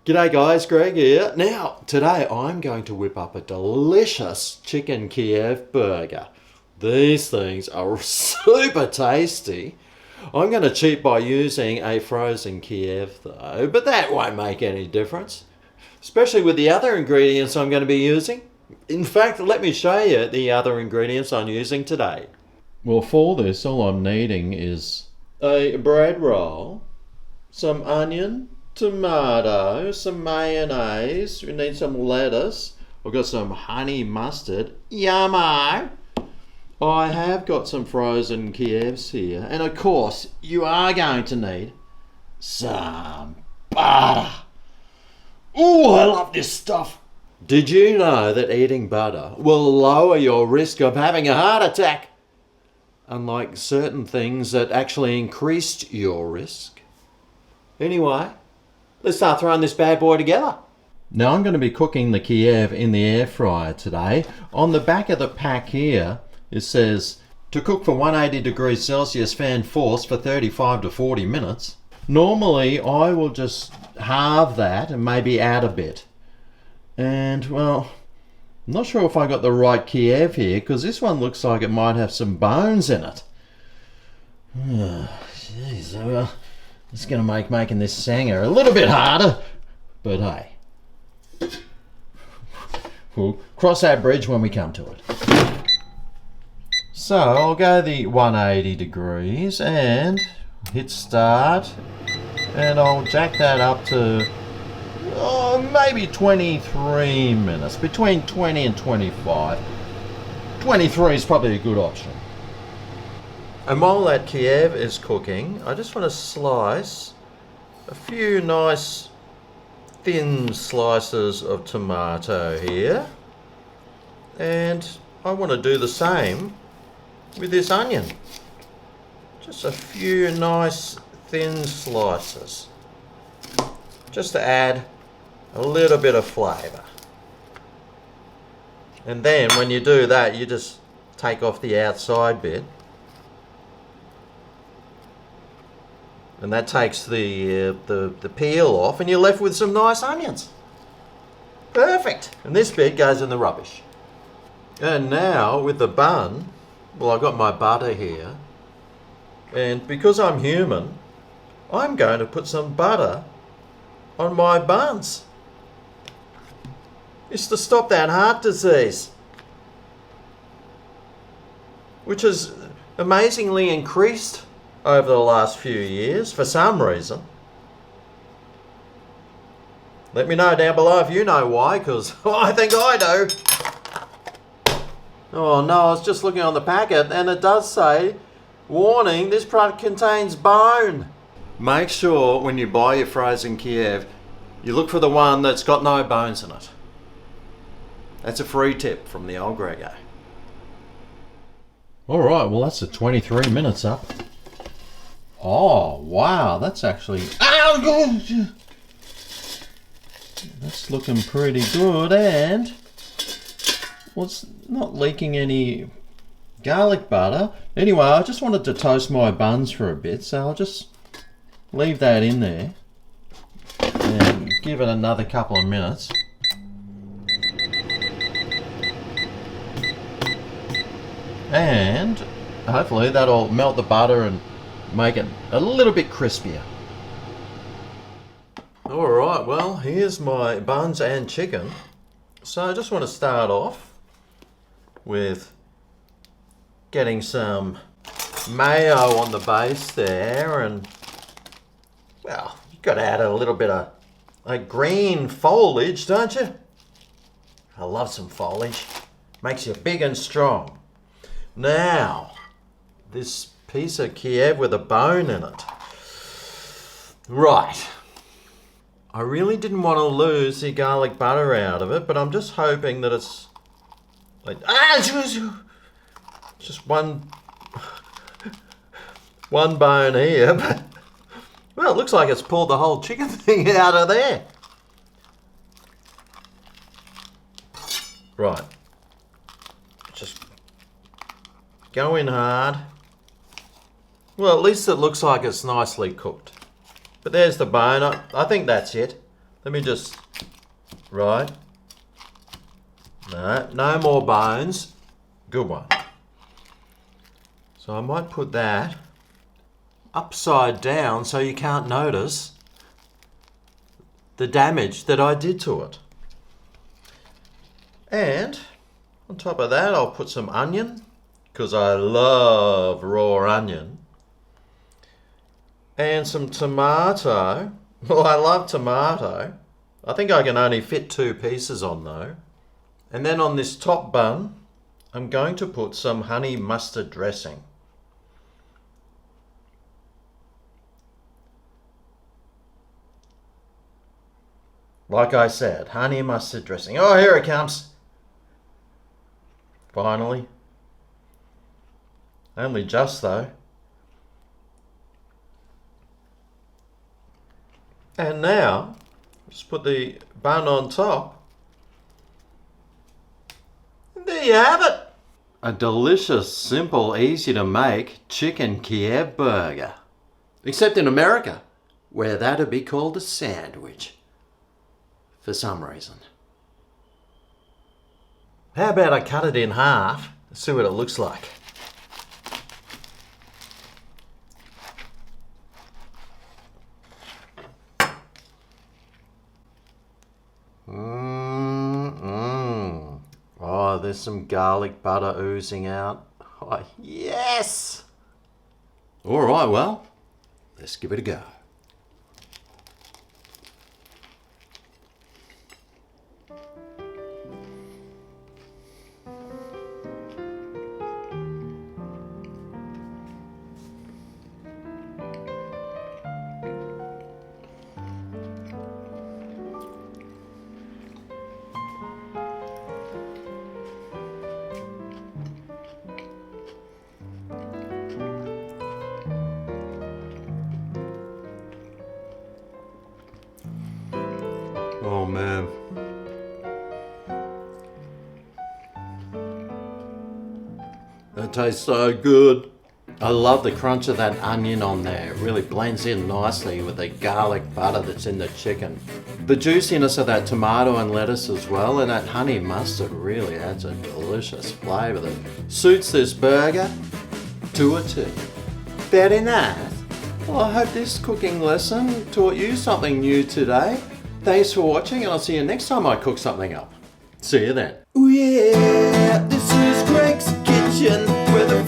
G'day guys, Greg here. Now, today I'm going to whip up a delicious Chicken Kiev Burger. These things are super tasty. I'm going to cheat by using a frozen Kiev though, but that won't make any difference. Especially with the other ingredients I'm going to be using. In fact, let me show you the other ingredients I'm using today. Well, for this, all I'm needing is a bread roll, some onion, tomato, some mayonnaise, we need some lettuce, I've got some honey mustard, yummo! I have got some frozen Kievs here, and of course you are going to need some butter. Ooh, I love this stuff! Did you know that eating butter will lower your risk of having a heart attack? Unlike certain things that actually increased your risk. Anyway, let's start throwing this bad boy together. Now I'm going to be cooking the Kiev in the air fryer today. On the back of the pack here, it says to cook for 180 degrees Celsius fan force for 35 to 40 minutes. Normally I will just halve that and maybe add a bit. And well, I'm not sure if I got the right Kiev here because this one looks like it might have some bones in it. Jeez, well, it's going to make making this sanger a little bit harder, but hey, we'll cross that bridge when we come to it. So I'll go the 180 degrees and hit start, and I'll jack that up to maybe 23 minutes, between 20 and 25. 23 is probably a good option. And while that Kiev is cooking, I just want to slice a few nice thin slices of tomato here. And I want to do the same with this onion. Just a few nice thin slices. Just to add a little bit of flavour. And then when you do that, you just take off the outside bit. And that takes the peel off and you're left with some nice onions. Perfect. And this bit goes in the rubbish. And now with the bun, well, I've got my butter here. And because I'm human, I'm going to put some butter on my buns. It's to stop that heart disease, which has amazingly increased over the last few years for some reason. Let me know down below if you know why, because I think I do. Oh no, I was just looking on the packet and it does say, warning, this product contains bone. Make sure when you buy your frozen Kiev, you look for the one that's got no bones in it. That's a free tip from the old Grego. Alright, well that's the 23 minutes up. Oh, wow, that's actually... That's looking pretty good, and... well, it's not leaking any garlic butter. Anyway, I just wanted to toast my buns for a bit, so I'll just leave that in there and give it another couple of minutes. And hopefully that'll melt the butter and make it a little bit crispier. Alright, well here's my buns and chicken. So I just want to start off with getting some mayo on the base there, and well, you've got to add a little bit of green foliage, don't you? I love some foliage. Makes you big and strong. Now, this piece of Kiev with a bone in it. Right. I really didn't want to lose the garlic butter out of it, but I'm just hoping that it's like just one bone here, but well, it looks like it's pulled the whole chicken thing out of there. Right. Just go in hard. Well, at least it looks like it's nicely cooked. But there's the bone. I think that's it. Let me just, right. No more bones. Good one. So I might put that upside down so you can't notice the damage that I did to it. And on top of that, I'll put some onion, because I love raw onion. And some tomato. Well, I love tomato. I think I can only fit 2 pieces on though. And then on this top bun, I'm going to put some honey mustard dressing. Like I said, honey mustard dressing. Oh, here it comes. Finally. Only just though. And now, just put the bun on top. And there you have it. A delicious, simple, easy to make Chicken Kiev Burger. Except in America, where that'd be called a sandwich. For some reason. How about I cut it in half, see what it looks like. Oh, there's some garlic butter oozing out. Oh, yes! All right, well, let's give it a go. Oh man. That tastes so good. I love the crunch of that onion on there. It really blends in nicely with the garlic butter that's in the chicken. The juiciness of that tomato and lettuce as well, and that honey mustard really adds a delicious flavour that suits this burger to a T. Very nice. Well, I hope this cooking lesson taught you something new today. Thanks for watching, and I'll see you next time I cook something up. See you then. Oh yeah, this is Greg's Kitchen, where the